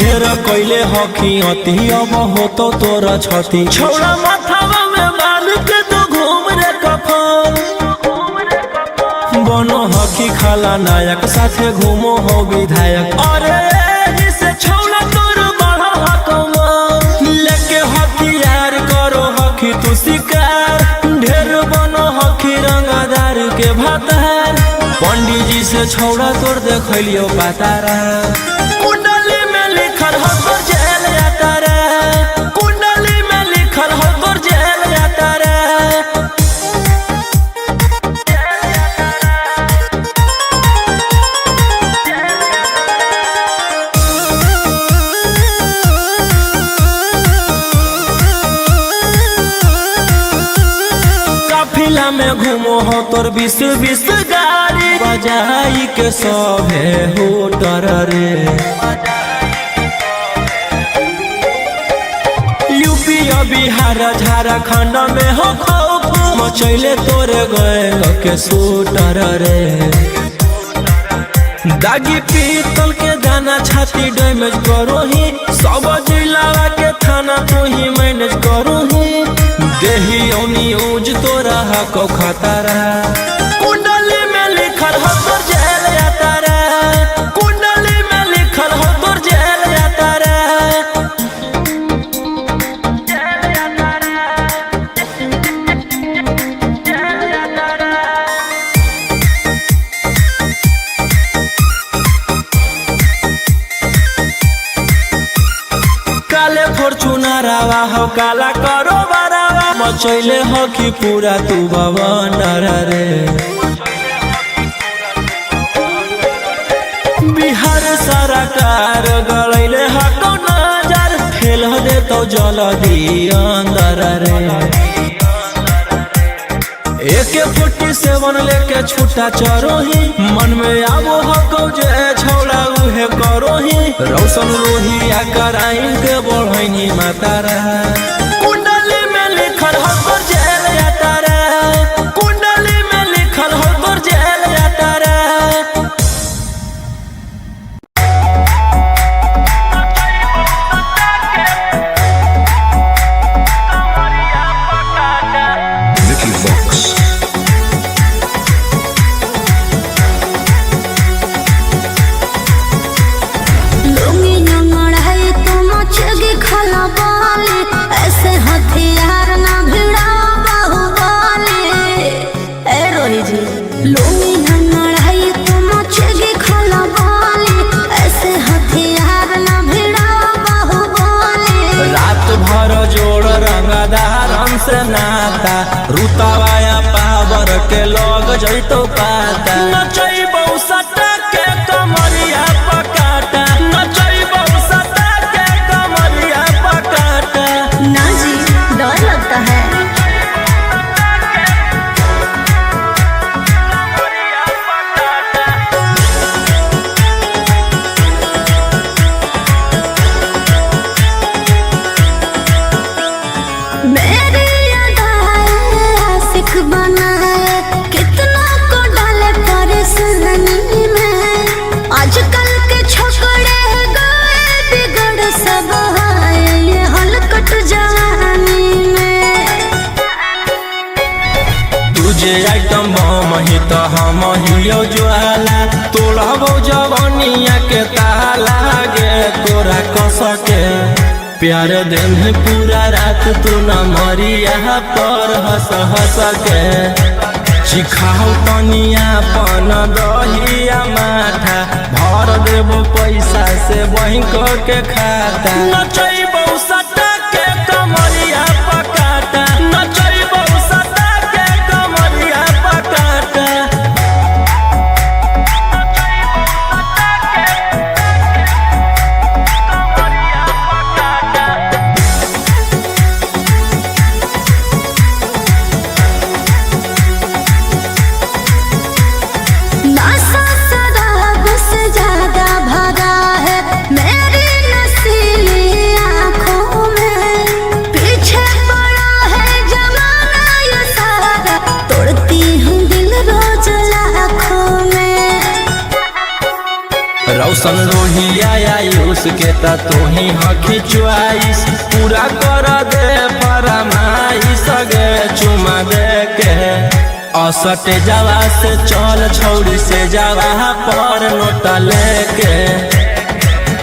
ढेर कैले हकी अति अब हो तो तोरा छती छौड़ा माथावा में बाल के तो घूम रे कफन बनो हकी खाला नायक साथे घूमो हो विधायक अरे जिसे छौड़ा तोर बड़ा हकमा लेके हथियार करो हकी तू शिकार ढेर बनो हकी रंगादार के भातार पंडित जी से छौड़ा तोर देखलियो पातारा कुंडली में लिखल हो तोर जेल जाता रे कुंडली में लिखल हो तोर जेल जाता रे काफिला में घूमो हो तोर 20 गाड़ी बजाई के सभे होटर रे यूपी बिहार झारखंड में हो खौफ मचैले तोरे गैंग के शूटर रे दागी पीतल के दाना छाती डैमेज करो ही सब जिला के थाना तो ही मैनेज करो ही देही न्यूज तोरा हको खतरा कुंडली में लिखल हो तोर जेल जाता रे कुंडली में लिखल हो तोर जेल जाता रे काले फॉर्च्यूनर आवा हो काला करो बरावा मचैले हो कि पूरा तू बवंडर रे बिहार सरकार गलैले हको नजर फेल दे तो जल्दी अंदर रे AK-47 लेके छूटा चरो ही मन में आवो हको जे छौड़ा उहे करो ही रौशन रोहिया कराइन के बढ़ैनी मातारा कुंडली में लिखल हो तोर जेल जाता रे कुंडली में लिखल हो तोर जेल जाता रे से नाता रुतावाया पावर के लोग जैतो पाता नचैबौ सटा के कमरिया पकाटा नचैबौ सटा के कमरिया पकाटा ना जी डर लगता है आइटम बमही तो हम हियो ज्वाला तोड़बो जवनिया के ताला गे तोरा कस के प्यार दिन पूरा रात तू न मरिया पर हंस हंस के चिखाओ तनिया पन दहिया माथा भर देबो पैसा से बैंक के खाता नचैबो सटा के कमरिया पकाटा नचैबो सटा के कमरिया पकाटा ज्यादा भरा है मेरी नसीली आँखों के त तू ही हखी चुआइस पूरा कर दे फरमाइश गे चुमा दे के असट जावा से चल छौड़ी से जावा पर नोट लेके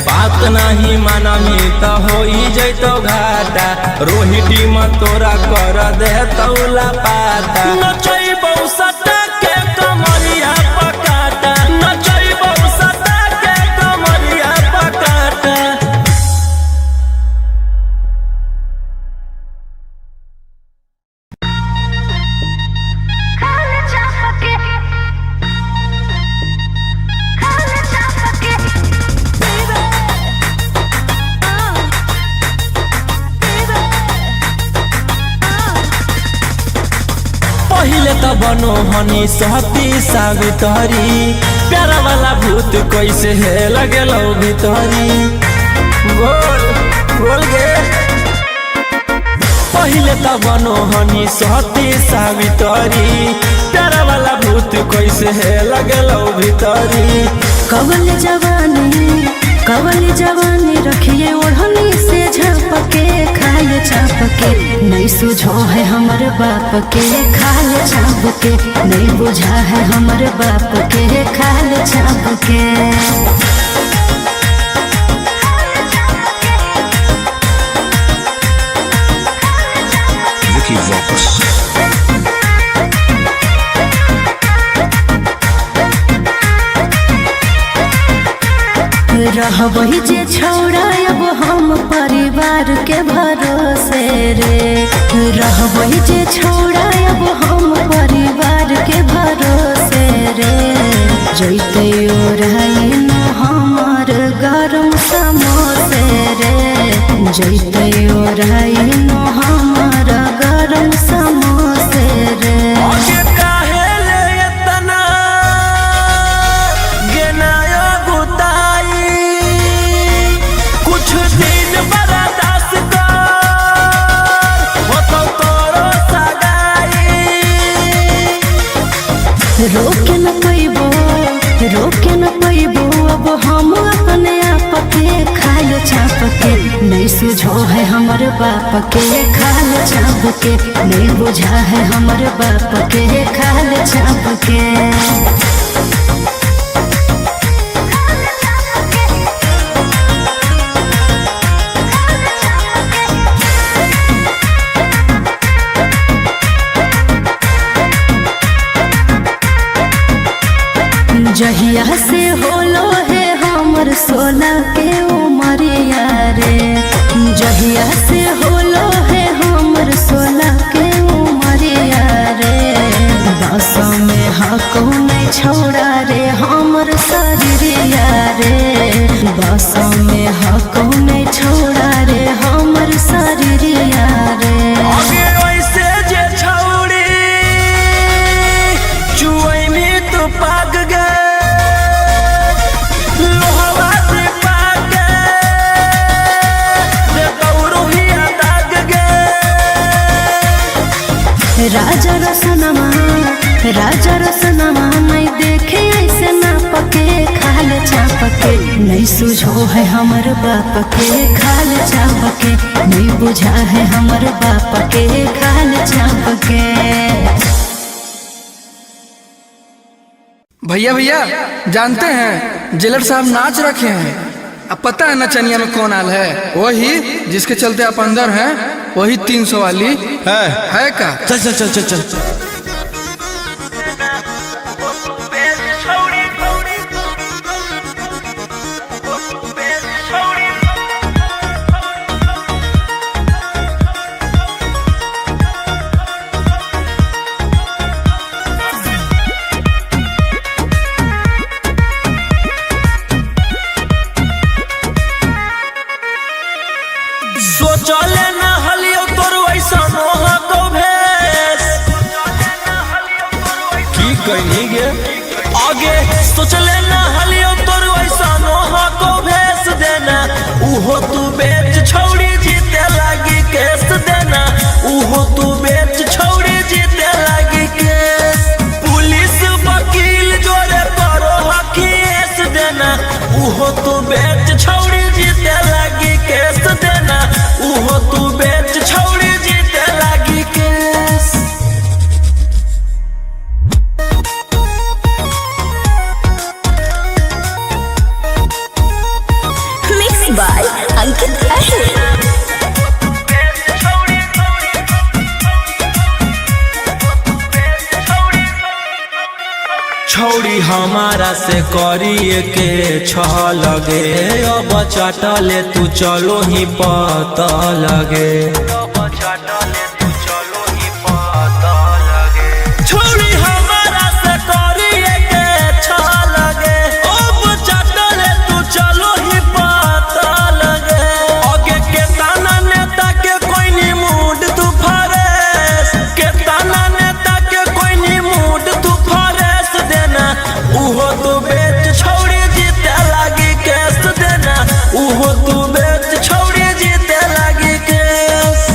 बात नहीं मानमी त होई जैतो घाटा रोहिटी में तोरा कर दे तौला पाता नचई बौसटा के कमरिया पकाटा नचई बौसटा के कमरिया पकाटा पहिले त बनो हनी सहती सावित्री प्यारा वाला भूत कैसे है लगेलो भीतरी बोल बोल गे पहिले त बनो हनी सहती सावित्री प्यारा वाला भूत कैसे है लगेलो भीतरी कवल जवानी रखिए ओढ़नी से झपके खाए चापके नहीं सुझो है हमर बाप के खाए चापके नहीं बुझा है हमर बाप के खाए चापके रहबही जे छौड़ा अब हम परिवार के भरोसे रे रहबही जे छौड़ा अब हम परिवार के भरोसे रे जैते ओढ़ाई न हमर गरम समोसे रे जैते ओढ़ाई न हमर गरम समोसे रे रोके न पैबो अब हम अपने आप के खाल छाप के नहीं सुझो है हमर बाप के खाल छाप के नहीं बुझा है हमर बाप के खाल छाप के जहिया से होलो है हमर 16 के उमरिया रे जहिया से होलो है हमर 16 के उमरिया रे बस में हको नहीं छोड़ा रे हमर शरीरिया रे बस में हको नहीं छोड़ा रे हमर शरीरिया रे राजा रसनमा नहीं देखे ऐसे ना पके खाल चापके नहीं सुझो है हमर बाप के खाल चापके नहीं बुझा है हमर बाप के खाल चापके। भैया भैया जानते हैं जेलर साहब नाच रखे हैं। अब पता है नचनिया में कौन आल है? वही जिसके चलते आप अंदर हैं, वही 300 वाली है का? चल चल चल चल चल सोचले ना हलियो तोर वैसा मोह को भेस की कहनी गे आगे सोचले ना हलियो तोर वैसा मोह को भेस देना उहो तू बेच छौड़ी जीते लागी केस देना उहो तू बेच छौड़ी जीते लागी केस पुलिस वकील जोरे करो हकीस देना उहो तू बेच छौड़ी जीते अंकित अहिर। छौड़ी हमारा से करिए के लगे, अब चटले तू चलो ही पता लगे। छौड़ी हमारा से करिए के लगे, अब चटले तू चलो ही पता लगे। आगे के ताना नेता के कोई नी मूड तू फरेस, के ताना नेता के कोई नी मूड तू फरेस देना। उहो तू बेच छौड़ी जीते लागी केस देना, उहो तू बेच छौड़ी जीते लागी केस।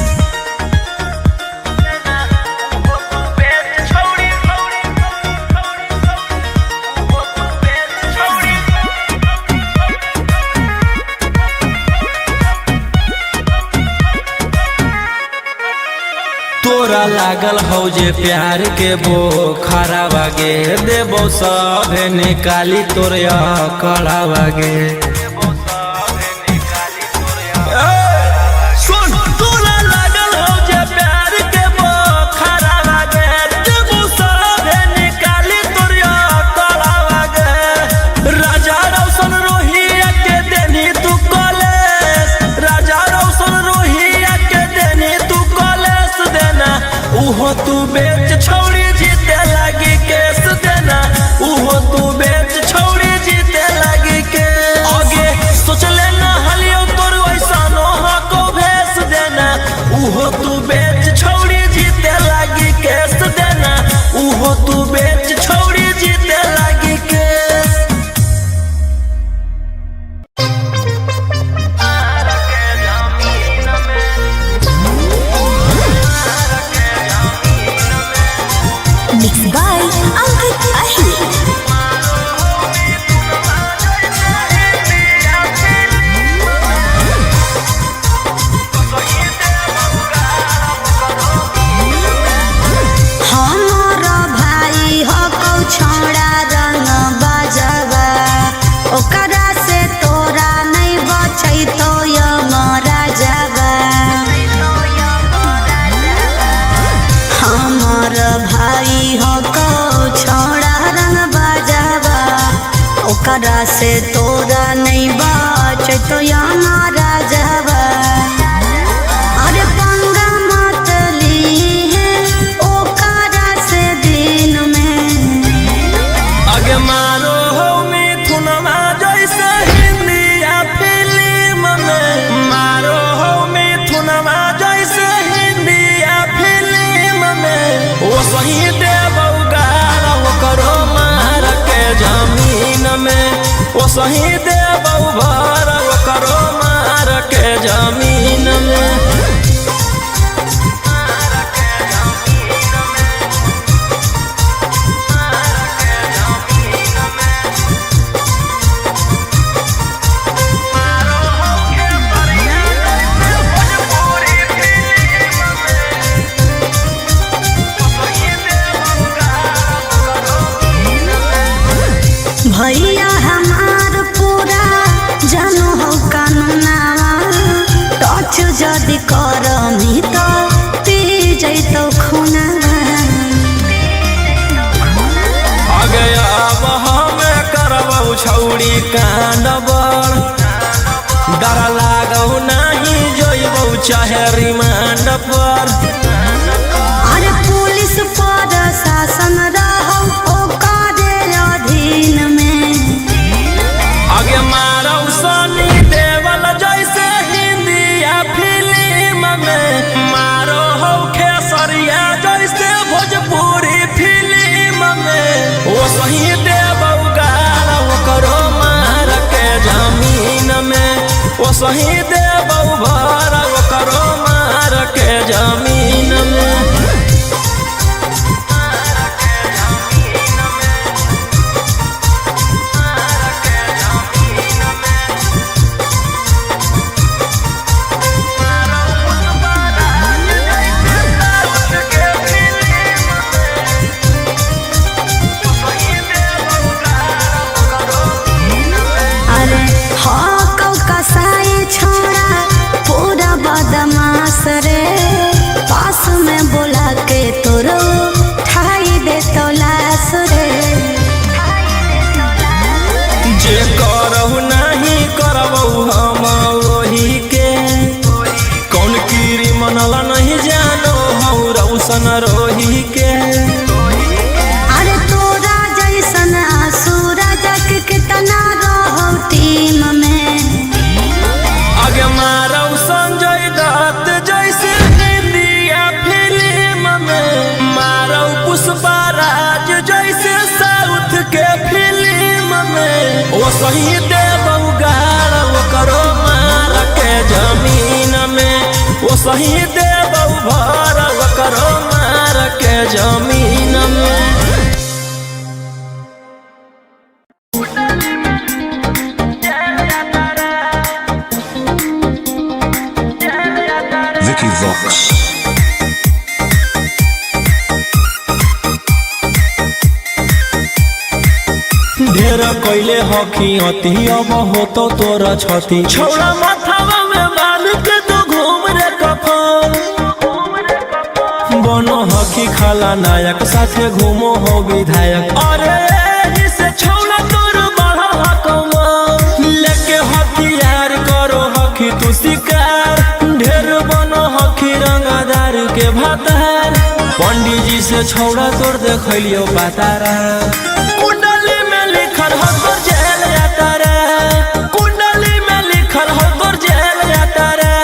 तोरा लागल हौ जे प्यार के बोखरा बागे, देबो सभे निकाली तोरिया कड़ा बागे। सुन, तोरा लागल हौ जे प्यार के बोखरा बागे, देबो सभे निकाली तोरिया कड़ा बागे। राजा रौशन रोहिया के देनी तू कॉलेज, राजा रौशन रोहिया के देनी तू कॉलेज देना। उहो तू बेच छौड़ी जीते लागी केस देना, उहो तू बेच छौड़ी जीते लागी केस। आगे सोच लेना हलियो तोर वैसा नोहा को भेस देना, उहो तू बेच छौड़ी जीते लागी केस देना, उहो तू बेच छौड़ी जीते लागी केस। मिक्स बाय अंकित अहिर। हमारा भाई हो कौ छोड़ा रंग बजवा, ओकरा से तोरा नहीं बचै तो यमरा जवा। हमार भाई हो कौ छोड़ा रंग बजवा, ओकरा से तोरा नहीं बचै तो यमरा जवा। अरे पंगा मत लीहे ओकरा से दिन में। आगे मारो हो मिथुनमा जैसे हिंदिया फिल्म में, मारो हो मिथुनमा जैसे हिंदिया फिल्म में। वो सही देबौ गारा करो मार के जमीन में, वो सही देबौ भर करो मार के जमीन में। भैया हमार पूरा जानो हो कानूनावा, टच जदि करमी तो पी जैतो खूनावा। आगे अब हमें करबौ छौड़ी कांड बड़, डर लागौ नहीं जोइबौ चाहे रिमांड पर। अरे पुलिस पर शासन रहौ ओकरे अधीन में। आगे मारौ सनी देवल जैसे हिंदिया फिल्म में, मारो हो खेसरिया जैसे भोजपुरी फिल्म में। वो सही देबौ गारा करो मार के जमीन में, वो सही देबौ भर करो मार के जमीन में। अरे हाँ कौ कसाई छोड़ा वो सही देव उगाड़ वो करो मार के जमीन में, वो सही देव भर वो करो मार के जमीन में। Vicky Vox. ढेर कैले हकी अति अब हो तो तोरा छती, छौड़ा माथावा में बांध के तो घूम रे कफन। बनो हकी खाला नायक साथे घूमो हो विधायक, अरे इसे छौड़ा तोर बढ़ा हकमा। लेके हथियार करो हकी तू शिकार, ढेर बनो हकी रंगदार के भातार। पंडित जी से छौड़ा तोर देखलियो पातारा, कुंडली में लिखल हो तोर जेल जाता रे, कुंडली में लिखल हो तोर जेल जाता रे।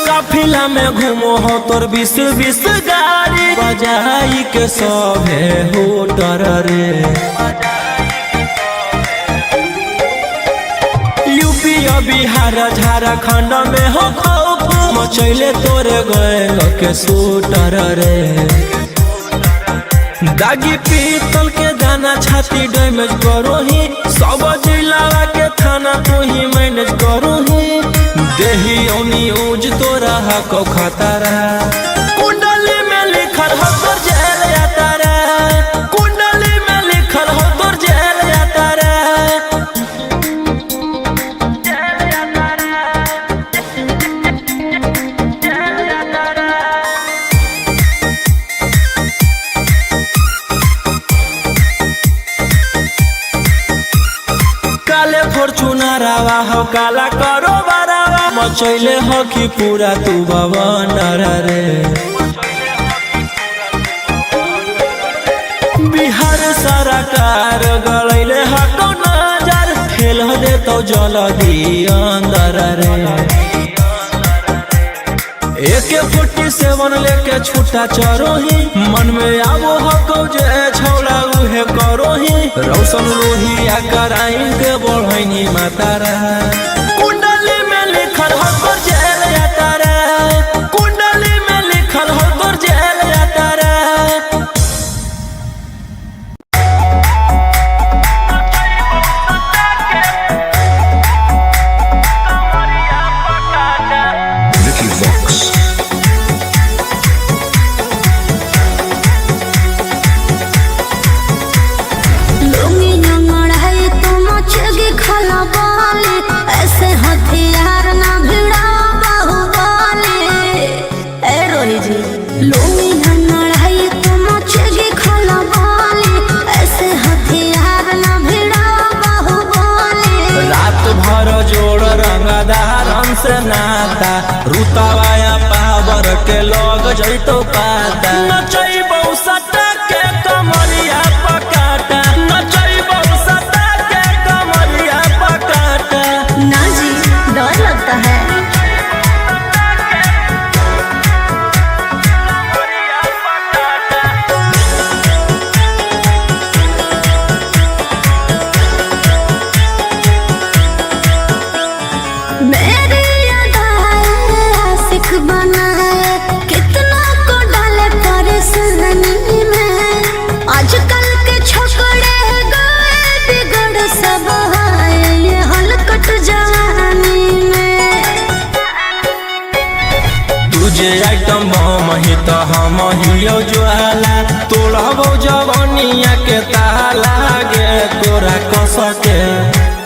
काफिला में घूमो हो तोर 20-20 गाड़ी, बजाई के सभे होटर रे। यूपी बिहार झारखंड में हो खौफ, मचैले तोरे गैंग के शूटर रे। दागी पीतल के दाना छाती डैमेज करो ही, सब जिला के थाना तू ही मैनेज करो ही। देही ओनी ऊज तोरा हको खतरा, कुंडली में लिखल हो तोर जेल जाता रे, कुंडली में लिखल हो तोर जेल जाता रे। काले फॉर्चूनरवा हो काला करो बरावा, मचैले हो कि पूरा तू बवंडर रे। बिहार सरकार गलैले हको नजर, खेल दे तो जल्दी अंदर रे। AK-47 लेके छूटा चरोही, मन में आवो हको जे छौड़ा उहे करोही। रौशन लोहिया कराइन के बढ़ैनी मातारा, कुंडली में लिखल हो तोर जेल जाता रे, कुंडली में लिखल हो तोर जेल जाता रे। Vicky Vox. लुंगी जंगड़ाई तो मचेगी खला बाले, ऐसे हथियार ना भिड़ा बाहुबले। ए रोही जी, लुंगी जंगड़ाई तो मचेगी खला बाले, ऐसे हथियार ना भिड़ा बाहुबले। रात भर जोड़ रंगदारन से नाता, रुतवाया पावर के लोग जैतो पाता। नचैबौ सटा के कमरिया पकाटा, नचैबौ सटा के कमरिया पकाटा। ना जी, डर लगता है। मेरी अदाएं आशिक बनाए, कितना को डाले परेशानी में। आजकल के छोकरे गए बिगड़ सब है, ये हलकट जवानी में। तुझे आइटम बम ही तो हम हियो ज्वाला, तोड़बो जवानिया के ताला गे तोरा कस के।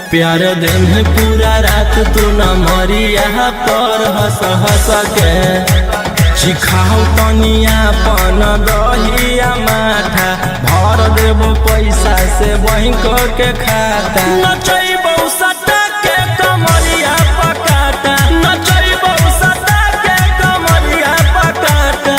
प्यार दिन है पूरा रात तू न मरिया पर हंस हंस के। चिखाओ तनिया पन दहिया माथा, भर देबो पैसा से बैंक के खाता। नचैबौ सटा के कमरिया पकाटा, नचैबौ सटा के कमरिया पकाटा।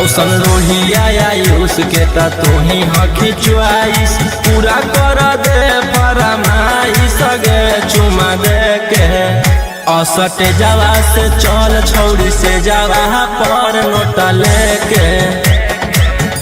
रौशन रोहिया आयुष के ता तू ही हकी च्वाइस पूरा कर दे फरमाइश गे चुमा दे के असट जावा से चल छौड़ी से जावा पर नोट लेके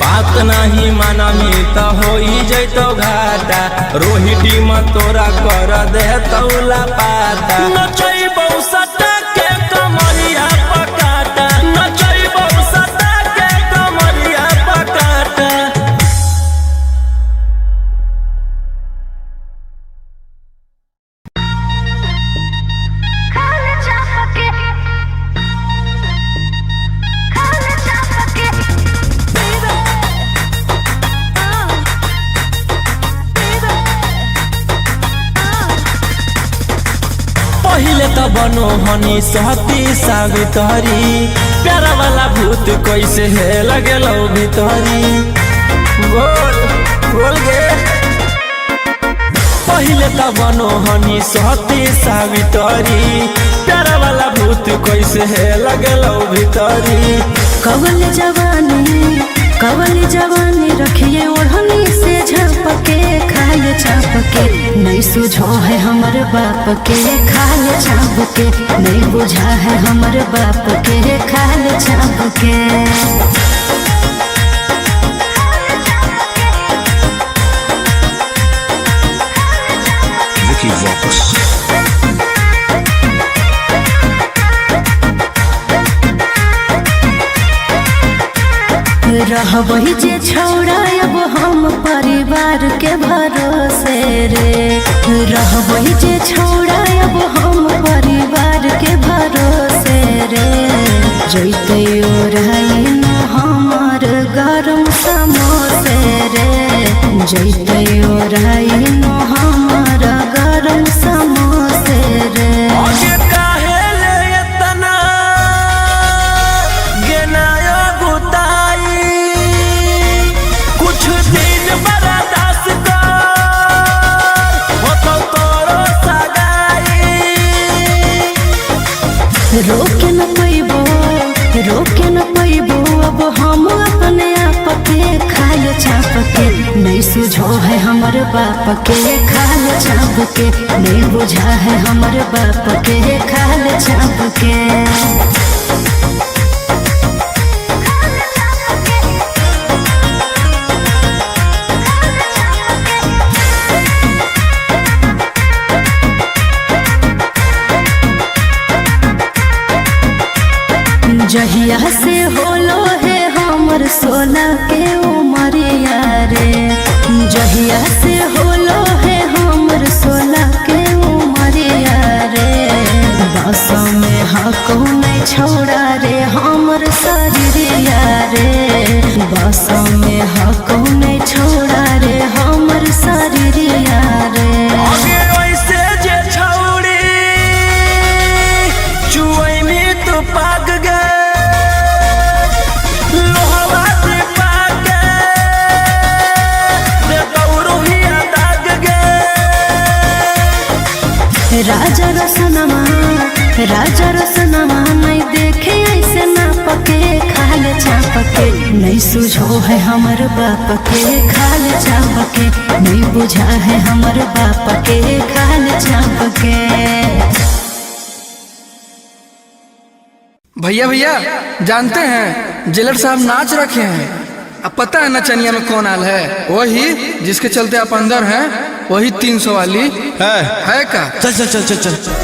बात नहीं मानमी तो हो जैतो घाटा रोहिटी में तोरा कर दे तौला पाता नचैबौ सटा के कमरिया पकाटा नचैबौ सटा के कमरिया पकाटा। पहिले त बनो हनी सहती सावित्री प्यारा वाला भूत कैसे है लगेलो भीतरी बोल बोल गे पहिले त बनो हनी सहती सावित्री प्यारा वाला भूत कैसे है लगेलो भीतरी। कवल जवानी रखिए ओढ़नी से झपके खाए चाप के नहीं सुझो है हमर बाप के खाए चाप के नहीं बुझा है हमर बाप के खाए चाप के। Vicky Vox. रहबही जे छौड़ा अब हम परिवार के भरोसे रे रहबही जे छौड़ा अब हम परिवार के भरोसे रे जैते ओराई न हमर गरम समोसे रे जैते ओराई न हमर गरम समोसे रे। रोके न पैबो अब हम अपने आप के खाल चाप के नहीं सुझो है हमर बाप के खाल चाप के नहीं बुझा है हमर बाप के खाल चाप के। जहिया से होलो है हमर 16 के उमरिया रे जहिया से होलो है हमर 16 के उमरिया रे बस में हको नहीं छोड़ा रे हमर शरीरिया रे बस में हको नहीं छोड़ा रे हमर शरीरिया रे। राजा रसनमा नहीं देखे ऐसे ना पके खाल चाप के नहीं सुझो है हमर बाप के खाल चाप के नहीं बुझा है हमर बाप के खाल चाप के। भैया भैया जानते हैं जेलर साहब नाच रखे हैं। अब पता है नचनिया में कौन आल है? वही जिसके चलते आप अंदर हैं, वही 300 वाली है का? चल चल चल चल चल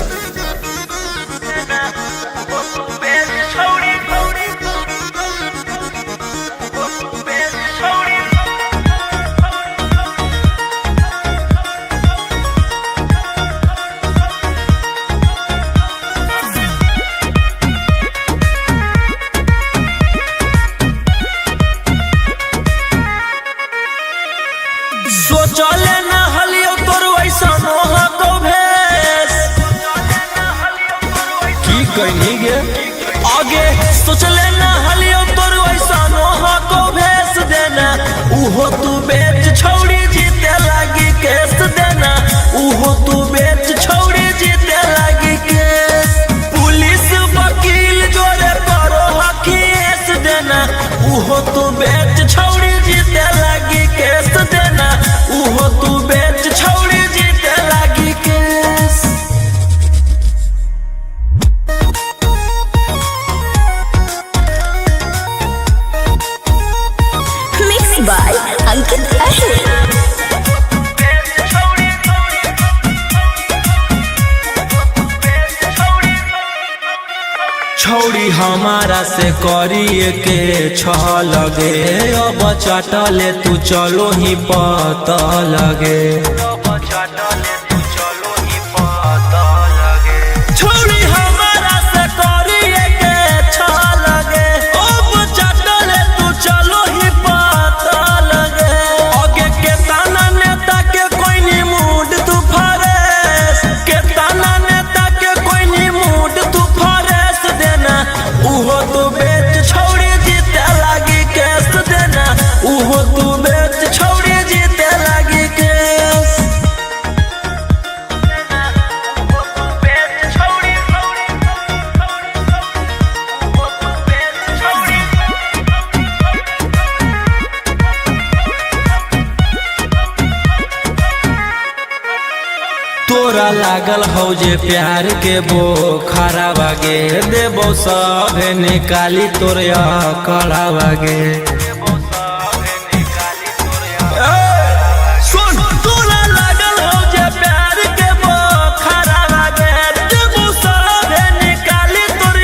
सोचले ना हलियो तोर वैसा मोह को भेस छौड़ी हमारा से करिए के लगे अब चटले तू चलो ही पता लगे छौड़ी हमारा से करिए के लगे अब चटले तू चलो ही पता लगे आगे के ताना नेता के कोई नी मूड तू फरेस के ताना नेता के कोई नी मूड तू फरेस देना उहो तू बेच छौड़ी जीते लागी केस देना उहो तू बेच छौड़ी जीते लागी केस तोरा लागल हौ जे प्यार के बोखरा बागे देबो सब निकाली तोर कड़ा बागे सुन तोरा लागल हौ जे प्यार के बोखरा बागे देबो सब निकाली तोर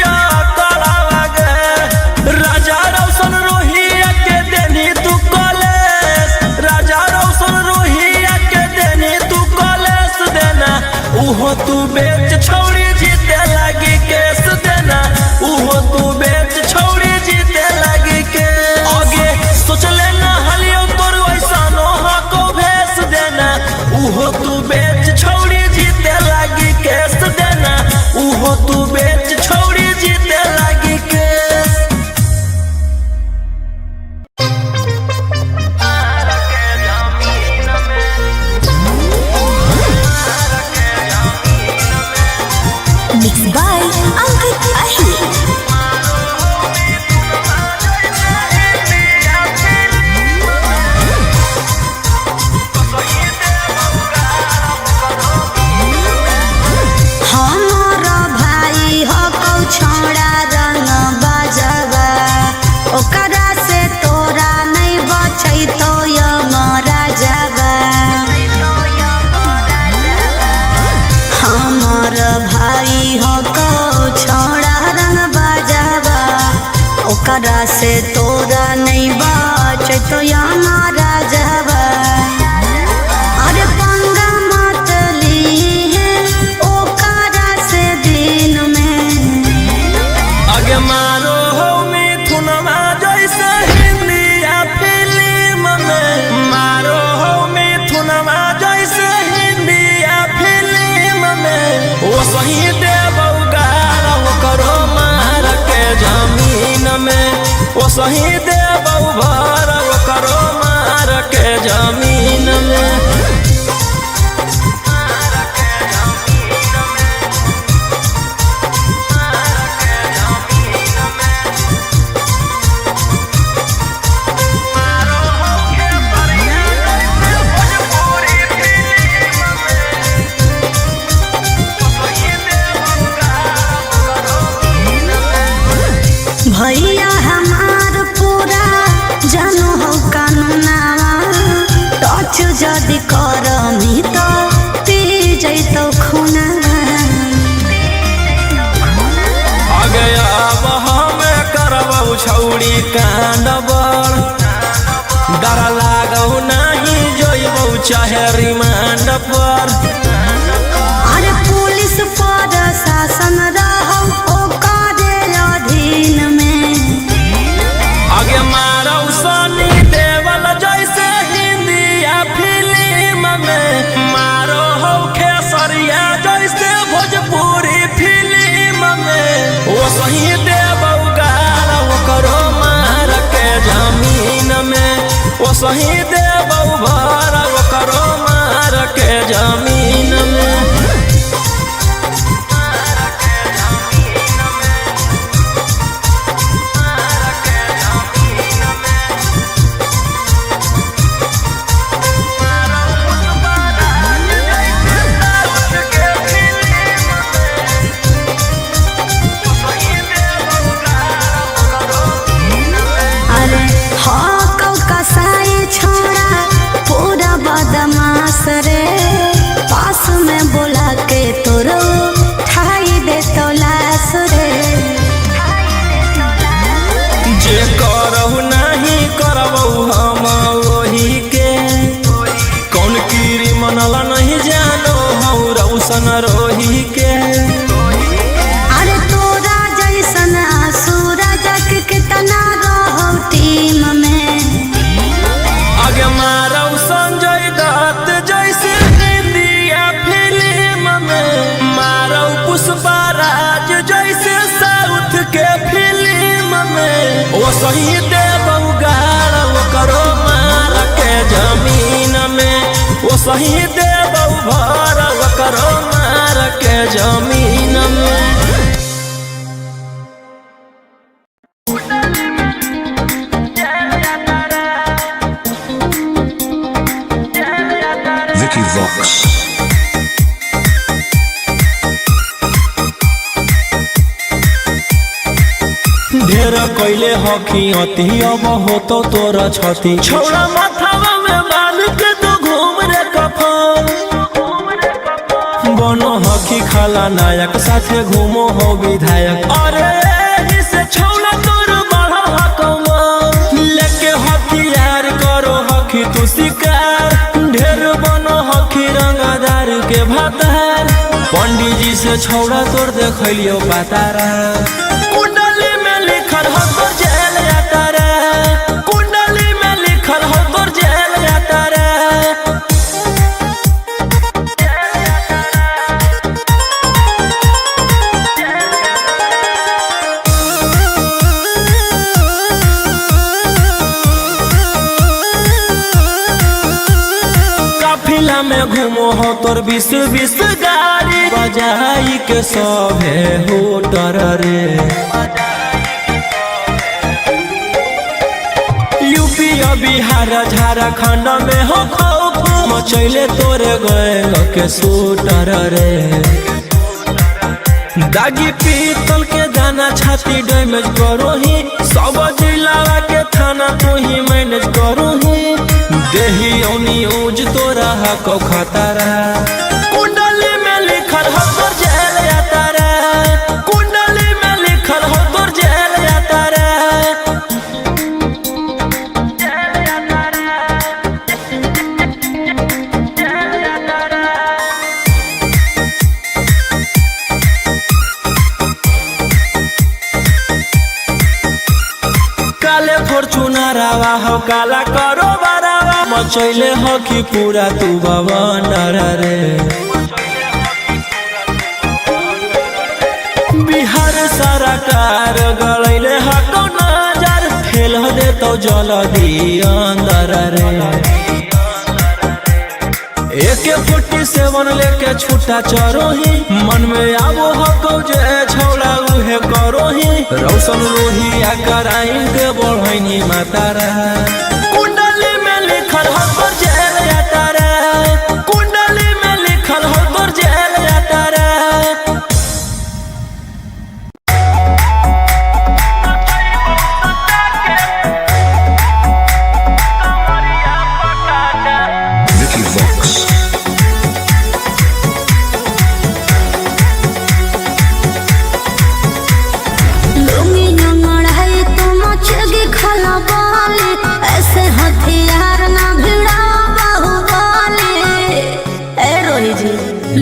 कड़ा बागे राजा रौशन रोहिया के देनी तू कॉलेज राजा रौशन रोहिया के देनी तू कॉलेज देना उहो तू बेच छौड़ी जीते लागी केस देना उहो तू बेच छौड़ी जीते लागी के आगे सोच लेना हलियो तोर वैसा नोहा को भेस देना उहो तू बेच छौड़ी जीते लागी केस देना उहो तू बेच छौड़ी जीते लागी केस Mixed by Ankit Ahir. हमारा भाई हो कौ छोड़ा रंग बजवा ओकरा से तोरा नहीं बचै तो यमरा जवा हमार भाई हो कौ छोड़ा रंग बजवा ओकरा से तोरा नहीं बचै तो यमरा जवा अरे पंगा मत लीहे ओकरा से दिन में आगे मारो हो मिथुनमा जैसे हिंदिया फिल्म में मारो हो मिथुनमा जैसे हिंदिया फिल्म में वो सही देबौ गारा वो करो मार के जमीन में वो सही देबौ भर वो करो मार के जमीन में भैया हमार पूरा जानो हो कानूनावा टच जदि करमी तो पी जैतो खूना आगे अब हमें करबौ छौड़ी कांड बड़ डर लागौ नहीं जोइबौ चाहे रिमांड पर अरे पुलिस पर शासन रहौ ओकरे अधीन में आगे मारौ सनी देवल जैसे हिंदिया फिल्म में मारो हो खेसरिया जैसे भोजपुरी फिल्म में वो सही देबौ गारा वो करो मार के जमीन में वो सही देबौ भर वो करो मार के जमीन में अरे हाँ कौ कसाई छोड़ा पूरा बदमाश रे ऐसन रोही के। अरे तोरा जैसन सूरज के कितना रहो टीम में। आगे मारो संजय दत्त जैसे इंडिया फिल्म में, मारो पुष्पराज जैसे साउथ के फिल्म में। वो सही देबौ गाड़ करो मार के जमीन में, वो सही देबौ भर करो मार के जमीन में। Vicky Vox. ढेर कैले हकी अति अब हो तो तोरा छती। छौड़ा माथावा में बांध के तो घूम रे कफन, बनो हकी खाला नायक साथे घूमो हो विधायक। अरे से छौड़ा तोर बड़ा हकमा, लेके हथियार करो हकी तू शिकार। ढेर बनो हकी रंगदार के भातार, पंडित जी से छौड़ा तोर देखलियो पातारा। कुंडली में लिखल हो तो जेल जाता रे, कुंडली में लिखल हो तो जेल जाता रे। काफिला में घूमो हो तोर 20-20 गाड़ी, बजाई के सभे होटर रे। यूपी बिहार झारखंड में हो खौफ, मचैले तोरे गए के शूटर रे। दागी पीतल के दाना छाती डैमेज करो ही, सब जिला के थाना तू ही मैनेज करो ही। देही औनी ऊज तोरा हको खतरा, कुंडली में लिखल हो तो जेल जाता रे, कुंडली में लिखल हो तो जेल जाता रे। काले फॉर्चूनरवा हो काला करो बारावा, मचैले हो कि पूरा तू बवंडर रे। बिहार सरकार गलैले हको नजर, फेल दे तो जल्दी अंदर रे। AK-47 लेके छूटा चरो ही, मन में आबो हको जे छौड़ा उहे करो ही। रौशन रोहिया कराइन के बढ़ैनी मातारा, कुंडली में लिखल हो तो जेल जाता रे, कुंडली में लिखल हो तो जेल जाता रे। Vicky Vox. लुंगी नंगड़ाई तो मचेगी खला बाले, ऐसे हथियार ना भिड़ा बाहुबली। ए रोही जी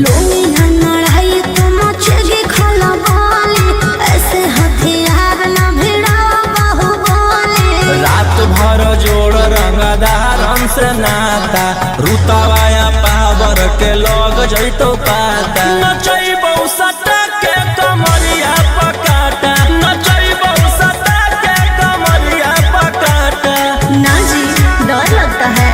लुंगी नंगड़ाई तो मचेगी खला बाले, ऐसे हथियार ना भिड़ा बाहुबली। रात भर जोड़ रंगदार हमसे नाता, रुतवाया पावर के लग जैतो पाता। नचैबौ सटा के कमरिया पकाटा, नचैबौ सटा के कमरिया पकाटा। ना जी डर लगता है।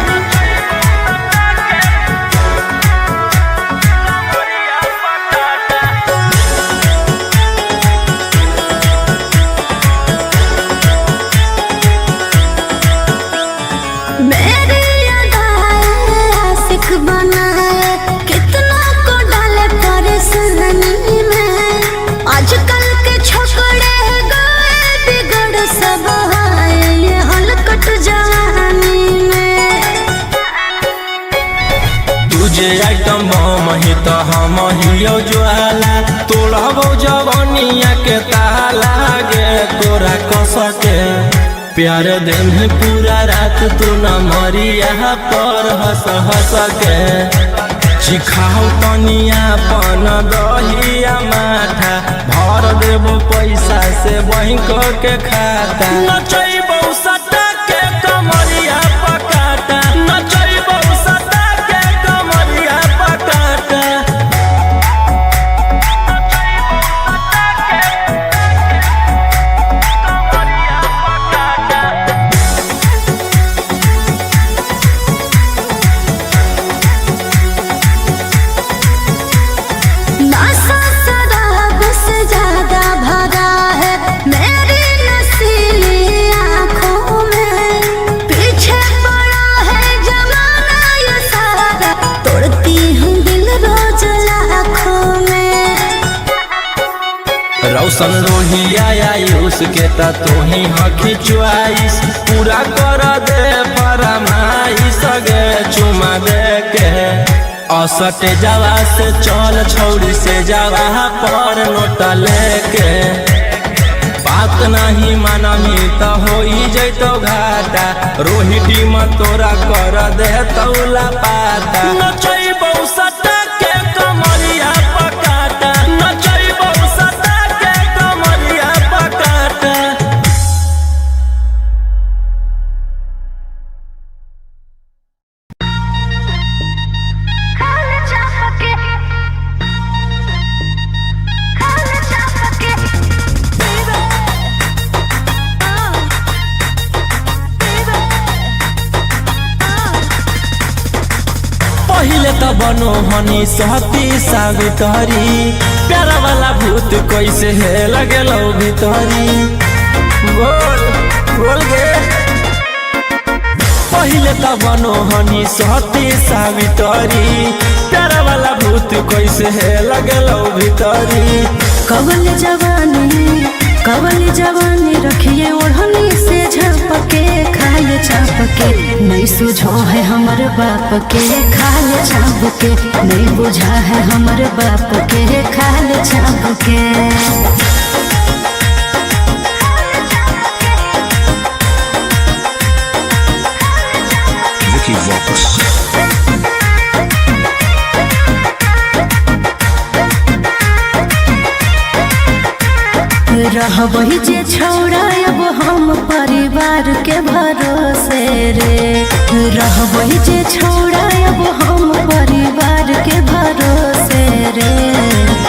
मेरी अदाएं आशिक बनाए, कितना को डाले परेशानी में। आजकल के छोकरे गए बिगड़ सब है, ये हलकट जवानी में। तुझे आइटम बम ही तो हम हियो ज्वाला, तोड़बो जवानिया के ताला गे तोरा कसके। प्यार दिन है पूरा रात तू न मरिया पर हंस हंस के। चिखाओ तनिया पन दहिया माथा भर देबो पैसा से बैंक के खाता नचैबो सटा के कमरिया पकाटा नचैबो सटा के कमरिया पकाटा रौशन रोहिया आयुष के ता तोही हकी च्वाइस पूरा कर दे फरमाइश गे चुमा दे के असटे जावा से चल छौड़ी से जावा पर नोट लेके बात नहीं मानमी तो होई जैतो घाटा रोहिटी में तोरा कर दे तौला पाता नचैबो सटा के कमरिया पकाटा नचैबो सटा के कमरिया पकाटा। पहिले त बनो हनी सहती सावित्री प्यारा वाला भूत कैसे है लगेलो भीतरी बोल बोल गे पहिले त बनो हनी सहती सावित्री प्यारा वाला भूत कैसे है लगेलो भीतरी कवल जवानी रखिए ओढ़नी से झपके खाए छापके नहीं सुझो है हमर बाप के खाए छापके नहीं बुझा है हमर बाप के खाए छापके। Vicky Vox. रहबही जे छौड़ा अब हम परिवार के भरोसे रे रहबही जे छौड़ा अब हम परिवार के भरोसे रे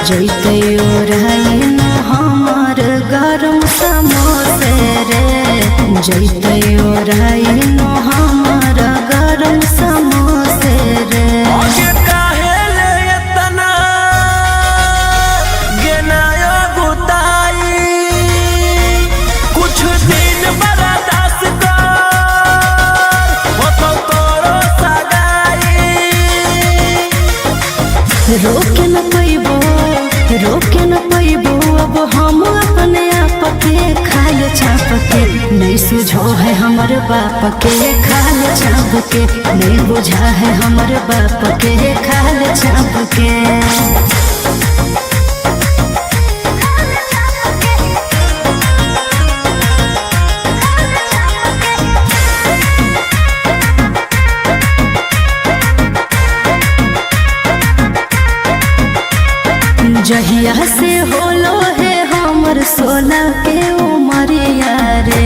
जैते ओराई न हमर गरम समोसे रे जैते ओराई न हमर गरम समोसे रे रोके न पैबो अब हम अपने आप के खाए छाप के नहीं सुझो है हमर बाप के खाए छाप के नहीं बुझा है हमर बाप के खाए छाप के। जहिया से होलो है हमर 16 के उमरिया रे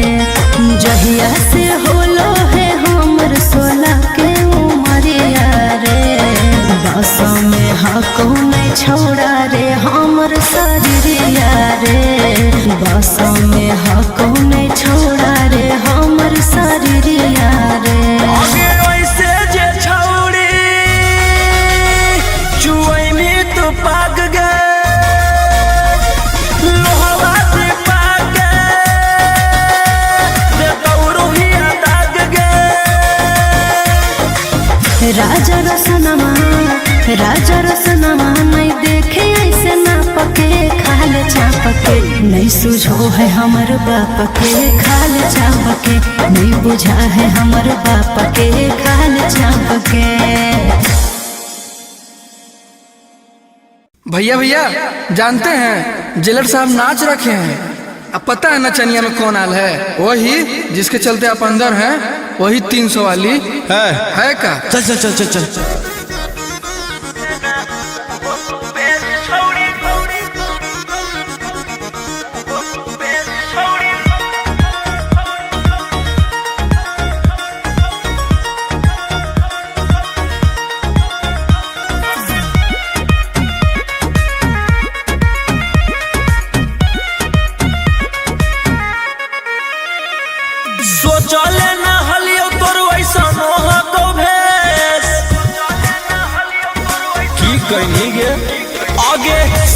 जहिया से होलो है हमर 16 के उमरिया रे बस में हको नहीं छोड़ा रे हमर शरीरिया रे बस में हको नहीं छोड़ा रे हमर शरीरिया रे राजा रसनमा नहीं देखे ऐसे ना पके खाल छाप के नहीं सुझो है हमर बाप के खाल छाप के नहीं बुझा है हमर बाप के खाल छाप के। भैया भैया जानते हैं जेलर साहब नाच रखे हैं। अब पता है नचनिया में कौन आल है? वही जिसके चलते आप अंदर हैं, वही 300 वाली है का? चल चल चल चल चल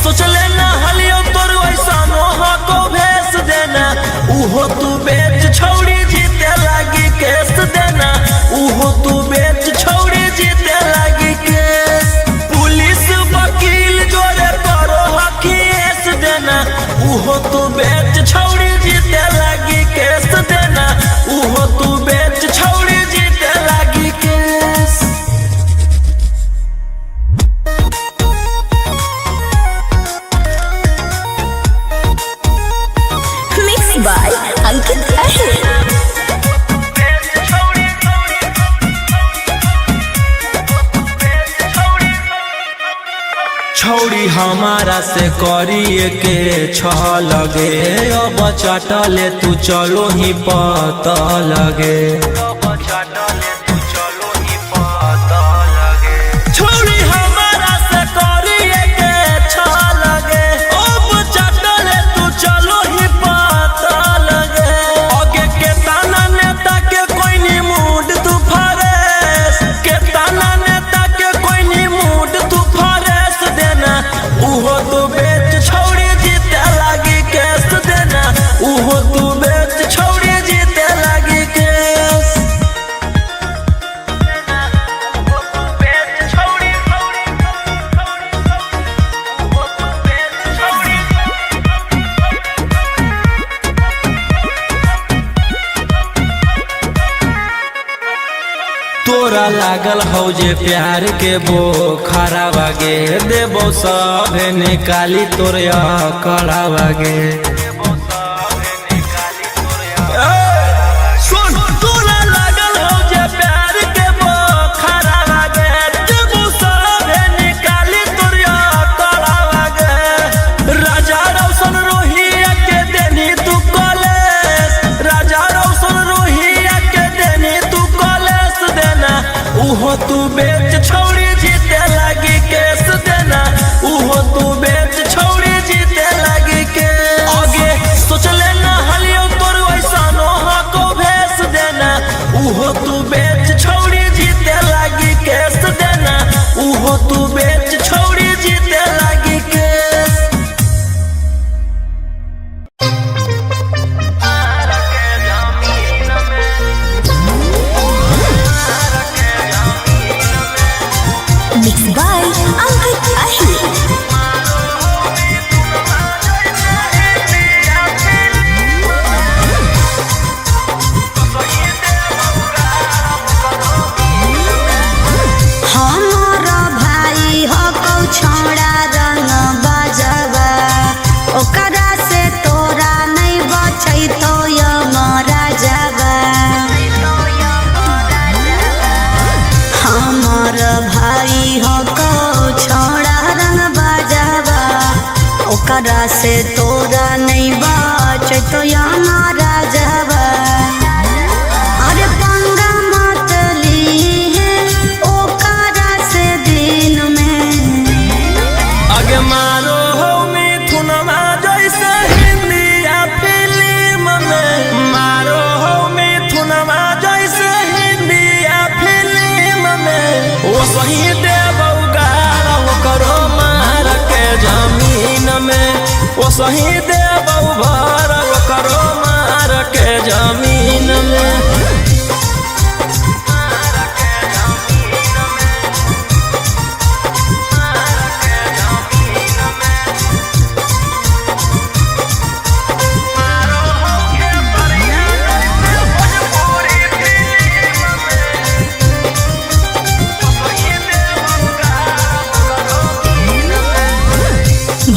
सोच लेना हलियो तोर वैसा नोहा को भेस देना उहो तू बेच छौड़ी जीते लागी केस देना उहो तू बेच छौड़ी जीते लागी केस पुलिस वकील जोरे करो हकीस देना उहो तू बेच छौड़ी जीते लागी केस देना उहो तू बेच छौड़ी जीते लागी केस। Mixed by Ankit Ahir. छौड़ी हमारा से करिए के छह लगे अब चटले तू चलो ही पता लगे छौड़ी हमारा से करिए के छह लगे अब चटले तू चलो ही पता लगे आगे के ताना नेता के कोई नी मूड तू फरेस के ताना नेता के कोई नी मूड तू फरेस देना उहो तू बेच छौड़ी जीते लागी केस देना उहो तू बेच छौड़ी जीते लागी केस। तोरा लागल हौ जे प्यार के बोखरा बागे देबो सब निकाली तोर कड़ा बागे सुन तोरा लागल हौ जे प्यार के बोखरा बागे देबो सब निकाली तोर कड़ा बागे राजा रौशन रोहिया के देनी तू कॉलेज राजा रौशन रोहिया के देनी तू कॉलेज देना उहो तू बेच छौड़ी जीते लागी केस देना उहो तू बेच छौड़ी जीते लागी के आगे सोच लेना हलियो तोर वैसा नोहा को भेस देना उहो तू बेच छौड़ी जीते लागी केस देना उहो तू बेच छौड़ी जीते लागी केस। Mixed by Ankit Ahir. हमारा भाई हो कौ छोड़ा रंग बजवा ओकरा से तोरा नहीं बचै तो यमरा जावा हमार भाई हो कौ छोड़ा रंग बजवा ओकरा से तोरा नहीं बचै तो यमरा जावा अरे पंगा मत लीहे ओकरा से दिन में आगे मारो हो मिथुनमा जैसे हिंदिया फिल्म में मारो हो मिथुनमा जैसे हिंदिया फिल्म में वो सही देबौ गारा वो करो मार के जमीन में वो सही देबौ भर वो करो मार के जमीन में।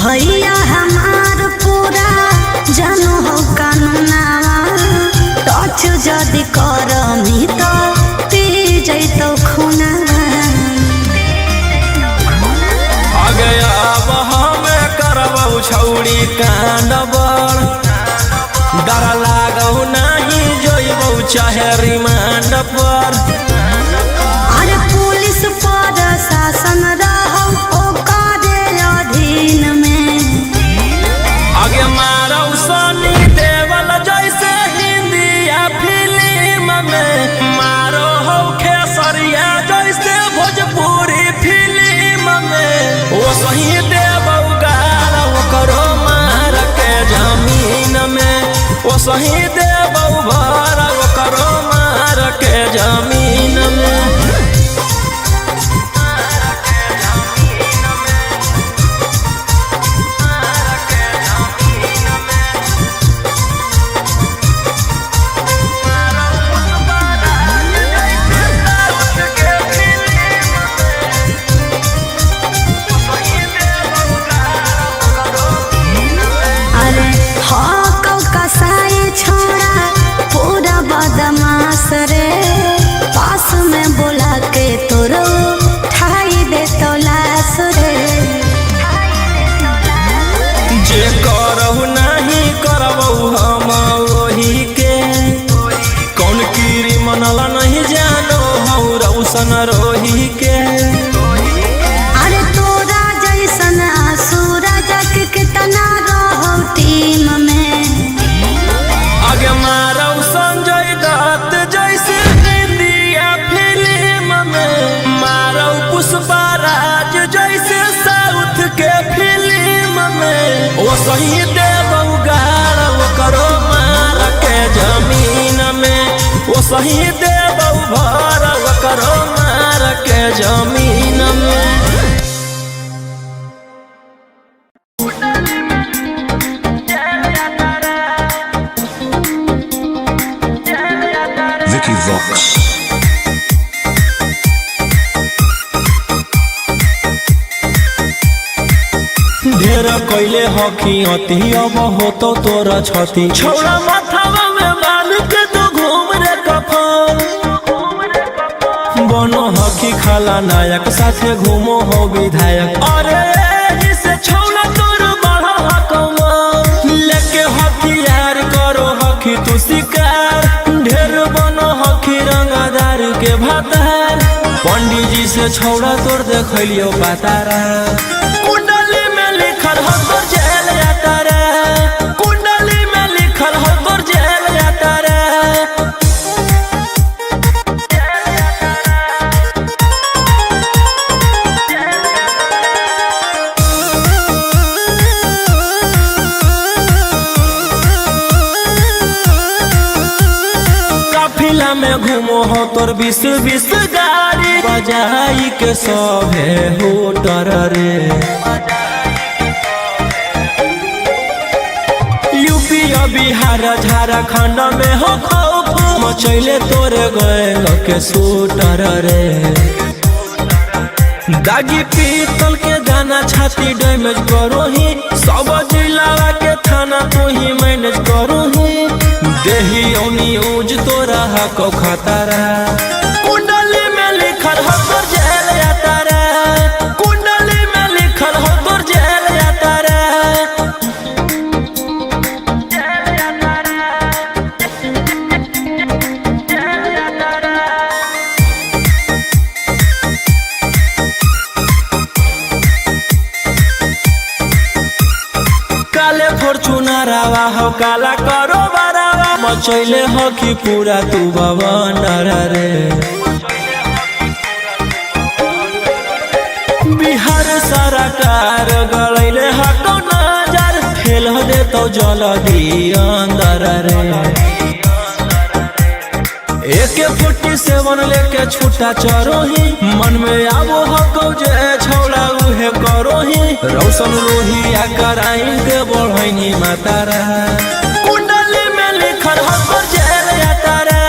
भैया हमार पूरा जानो हो कानूनावा टच जदि करमी तो पी जैतो खुनावा आगे अब हमें करबौ छौड़ी कांड बड़ डर लागौ नहीं जोइबौ चाहे रिमांड पर अरे पुलिस पर शासन रहो ओकरे अधीन में आगे मारौ सनी देवल जैसे हिंदिया फिल्म में मारो हो खेसरिया जैसे भोजपुरी फिल्म में वो सही देबौ गार वो सही देबौ भर करो मार के जमीन में। रे पास में बोला के तोरो ठाई दे तो लाश रे। जे करहु नहीं करबौ हम वही के कौन कीरी मनला नहीं जानो हौ रौशन रोही के। अरे तोरा जैसन सूरज के कितना रहो टीम में आगे मारौ संजय दत्त जैसे इंडिया फिल्म में मारौ पुष्पराज जैसे साउथ के फिल्म में। वो सही देबौ गाड़ करो मार के जमीन में। वो सही देबौ भर करो मार के जमीन में। Vicky Vox. ढेर कैले हकी अति अब हो तो तोरा छती छौड़ा माथावा में बांध के तो घूम रे कफन। बनो हकी खाला नायक साथे घूमो हो विधायक। अरे जिसे छौड़ा तोर बढ़ा हकवा लेके हथियार करो हकी तू शिकार। ढेर बनो हकी रंगदार के भातार पंडित जी से छौड़ा तोर देखलियो पातारा। कुंडली में लिखल हो तोर जेल जाता रे। कुंडली में लिखल हो तोर जेल जाता रे। काफिला में घूमो हो तोर 20-20 गाड़ी बजाई के सभे होटर रे। यूपी बिहार झारखंड में हो खौफ मचैले तोरे गैंग के शूटर रे। दागी पीतल के दाना छाती डैमेज करो ही सब जिला के थाना तू ही मैनेज करो ही। देही न्यूज तोरा हको खतरा। कुंडली में लिखल हो तोर जेल जाता रे। कुंडली में लिखल हो तोर जेल जाता रे। काले फॉर्च्यूनर आवा हो काला करो बरावा मचैले हो कि पूरा तू बवंडर रे। बिहार सरकार गलैले हको नजर फेल दे तो जल्दी अंदर रे। AK-47 लेके छूटा चरो ही मन में आवो हको जे छौड़ा उहे करो ही। रौशन रोही आकर आइन के बढ़ैनी मातारा। कुंडली में लिखल हो तोर जेल जाता रे।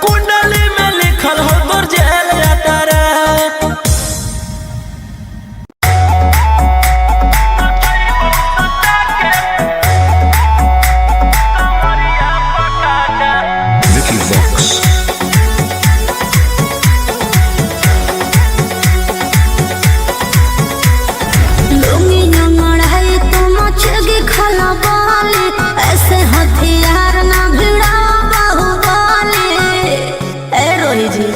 कुंडली में लिखल हो तोर जेल जाता रे। Vicky Vox. लुंगी नमड़ाई तो मचगी खला बाली ऐसे हथियार ना भिड़ा बाहुबली। ए रोही जी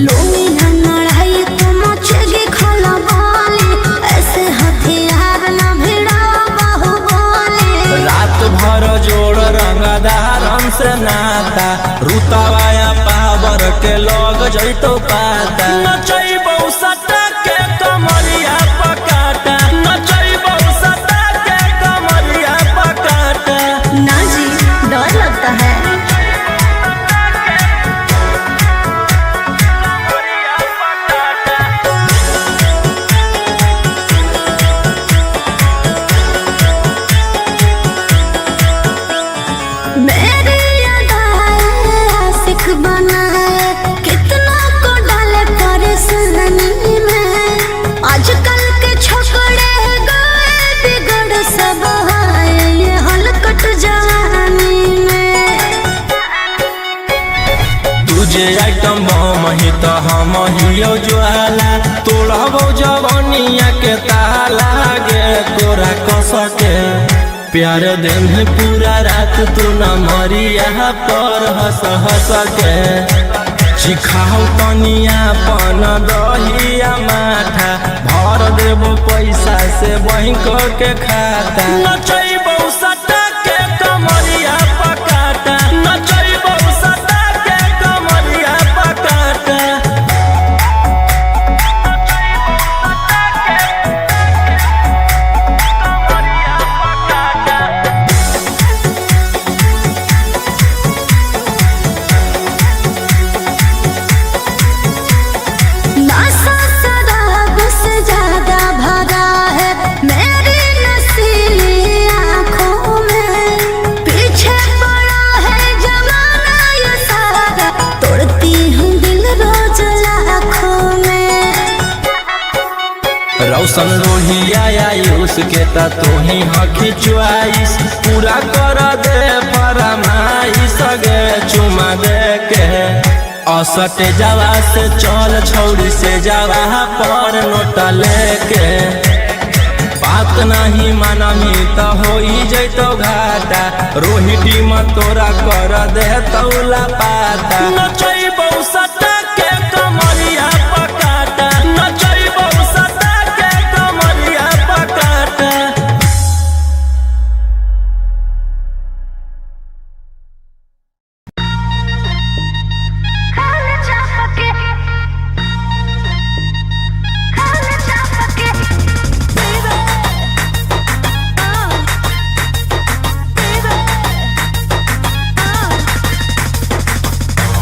लुंगी नमड़ाई तो मचगी खला बाली ऐसे हथियार ना भिड़ा बाहुबली। रात भर जोड़ रंगदारन से नाता रुतवाया पावर के लग जैतो पाता। नचैबौ सटा के कमरिया पकाटा। नचैबौ सटा के कमरिया पकाटा। ना जी डर लगता ही तो हम ही ज्वाला तोड़बो जवनिया के ताला गे तोरा कस के प्यार दिन पूरा रात तू न मरिया पर हंस हंस के सिखाओ तनिया पन दहिया माथा भर देबो पैसा से बैंक के खाता नचैबो सटा के कमरिया पकाटा नचैबो सटा के कमरिया पकाटा रौशन रोहिया आयुष के तू ही हकी च्वाइस पूरा कर दे फरमाइश गे चुमा दे के असट जावा से चल छौड़ी से जावा पर नोट लेके बात नहीं मानमी तो हो जैतो घाटा रोहिटी में तोरा कर दे तौला पाता नचैबो सटा के कमरिया पकाटा नचैबो सटा के कमरिया पकाटा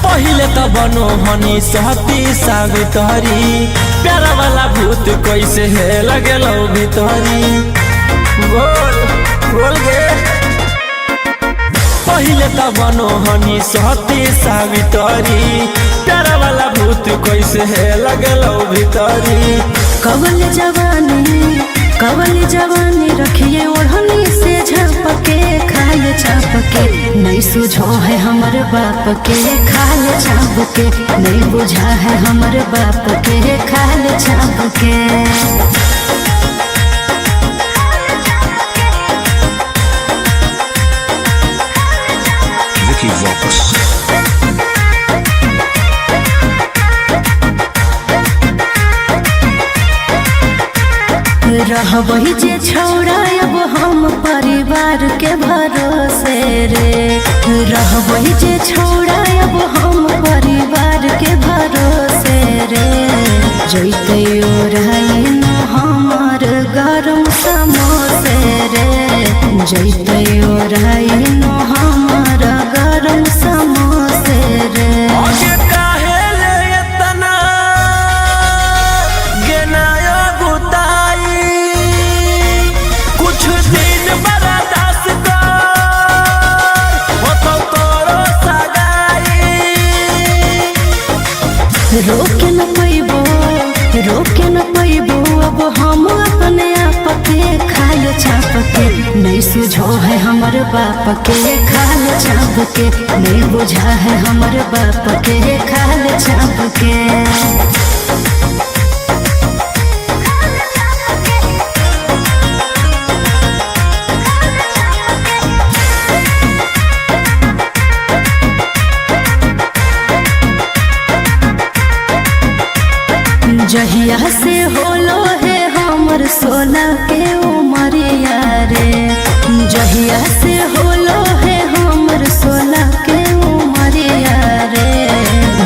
पहिले त बनो हनी सहती सावित्री प्यारा वाला भूत कैसे है लगेलो भीतरी बोल बोल गे पहिले त बनो हनी सहती सावित्री प्यारा वाला भूत कैसे है लगेलो भीतरी कवल जवानी रखिए ओढ़नी से झपके खाए छापके नहीं सुझो है हमर बाप के खाए छापके नहीं बुझा है हमर बाप के खाए छापके Vicky Vox. रहबही जे छौड़ा अब हम परिवार के भरोसे रे रहबही जे छौड़ा अब हम परिवार के भरोसे रे जैते ओढ़ाइन हमर गरम समोसे रे जैते ओढ़ाइन हमर गरम समोसे रे रोके न पैबो अब हम अपने आप के खाल छाप के नहीं सुझो है हमर बाप के खाल छाप के नहीं बुझा है हमर बाप के खाल छाप के जहिया से होलो है हमर 16 के उमरिया रे जहिया से होलो है हमर 16 के उमरिया रे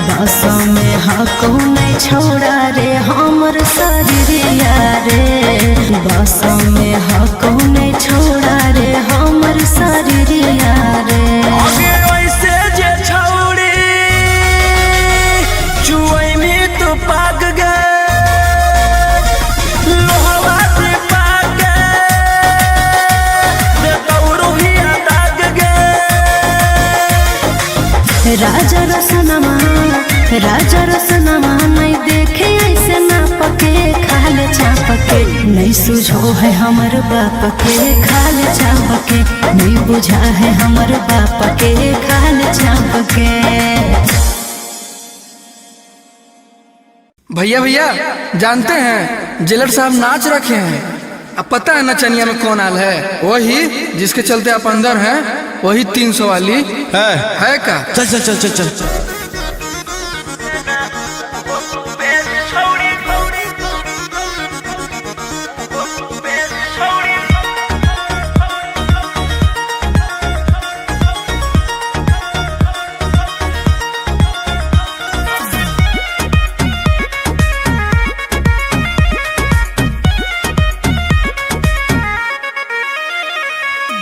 बस में हको नहीं छोड़ा रे हमर शरीरिया रे बस में हको नहीं छोड़ा रे हमर शरीरिया रे राजा रसनमा नहीं देखे ऐसे ना पके खाल छाप के नहीं सुझो है हमर बाप के खाल छाप के नहीं बुझा है हमर बाप के खाल छाप के। भैया भैया जानते हैं जेलर साहब नाच रखे हैं। अब पता है नचनिया में कौन आल है? वही जिसके चलते आप अंदर हैं, वही 300 वाली है का? चल चल चल चल चल, चल।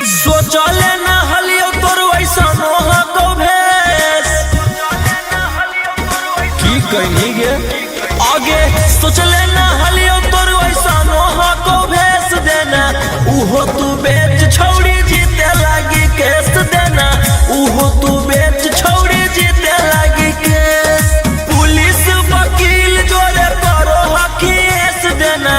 सोचले ना हलियो तोर वैसा नोहा को भेस की कहनी गे आगे। सोचले ना हलियो तोर वैसा नोहा को भेस देना, उहो तू बेच छौड़ी जीते लागी केस देना, उहो तू बेच छौड़ी जीते लागी केस। पुलिस वकील जोरे करो हकीस देना,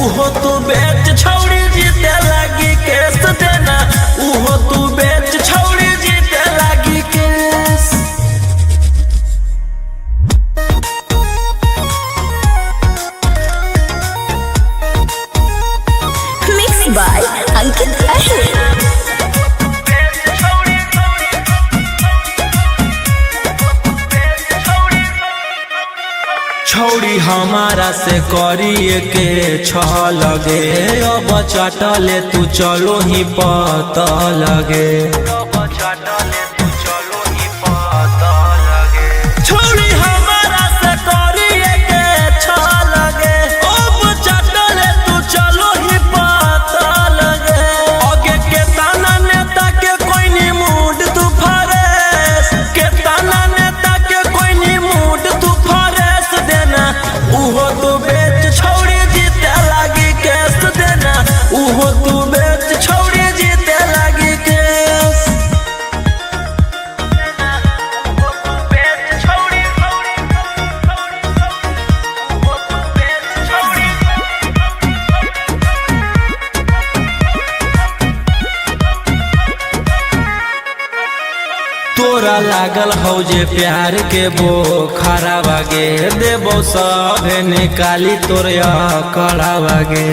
उहो तू बेच छौड़ी जीते लागी केस देना, उहो तू बेच छौड़ी जीते लागी केस। मिक्स बाय अंकित अहिर। छौड़ी हमारा से करिए के छह लगे, अब चटले तू चलो ही पता लगे। छौड़ी हमारा से करिए के छह लगे, अब चटले तू चलो ही पता लगे। आगे के ताना नेता के कोई नी मूड तू फरेस, के ताना नेता के कोई नी मूड तू फरेस देना, उहो तू बेच छौड़ी जीते लागी केस देना, उहो तू बेच छौड़ी जीते लागी केस। तोरा लागल हौ जे प्यार के बोखरा बागे, देबो सभे निकाली तोरिया कड़ा बागे।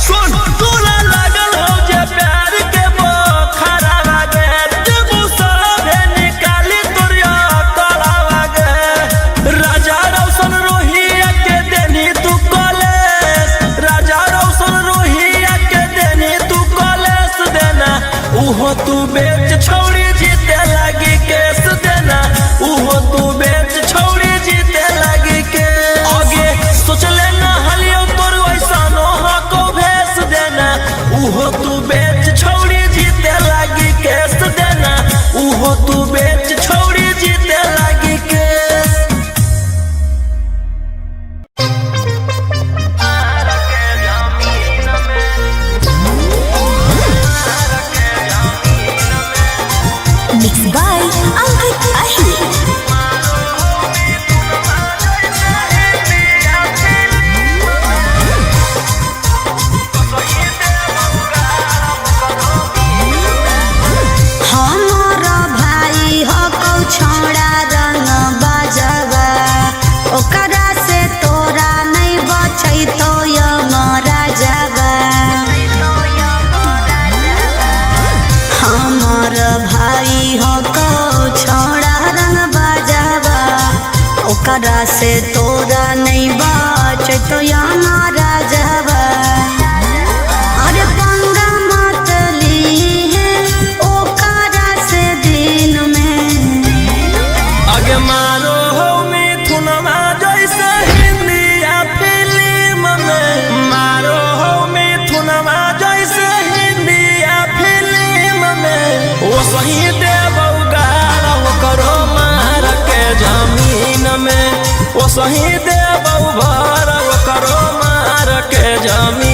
सुन तोरा लागल हौ जे प्यार के बोखरा बागे, देबो सभे निकाली तोरिया कड़ा बागे। राजा रौशन रोहिया के देनी तू कॉलेज, राजा रौशन रोहिया के देनी तू कॉलेज देना, उहो तू बेच छौड़ी जीते लागी केस देना, उहो तू बेच छौड़ी जीते लागी केस। आगे सोचले ना हलियो तोर वैसा नोहा को भेस देना, उहो तू बेच छौड़ी जीते लागी केस देना, उहो तू बेच छौड़ी जीते लागी केस। मिक्स बाय अंकित अहिर। हमारा भाई हो कौ छोड़ा रंग बाजवा, ओकरा से तोरा नहीं बचै तो यमरा जावा। हमार भाई हो कौ छोड़ा रंग बाजवा, ओकरा से तोरा नहीं बचै तो यमरा जावा। अरे पंगा मत लीहे ओकरा से दिन में, आगे मारो हो मिथुनमा जैसे हिंदिया फिल्म में, मारो हो मिथुनमा जैसे हिंदिया फिल्म में। वो सही देबौ गाल करो मार के जमीन में, वो सही देबौ भर करो मार के जमीन।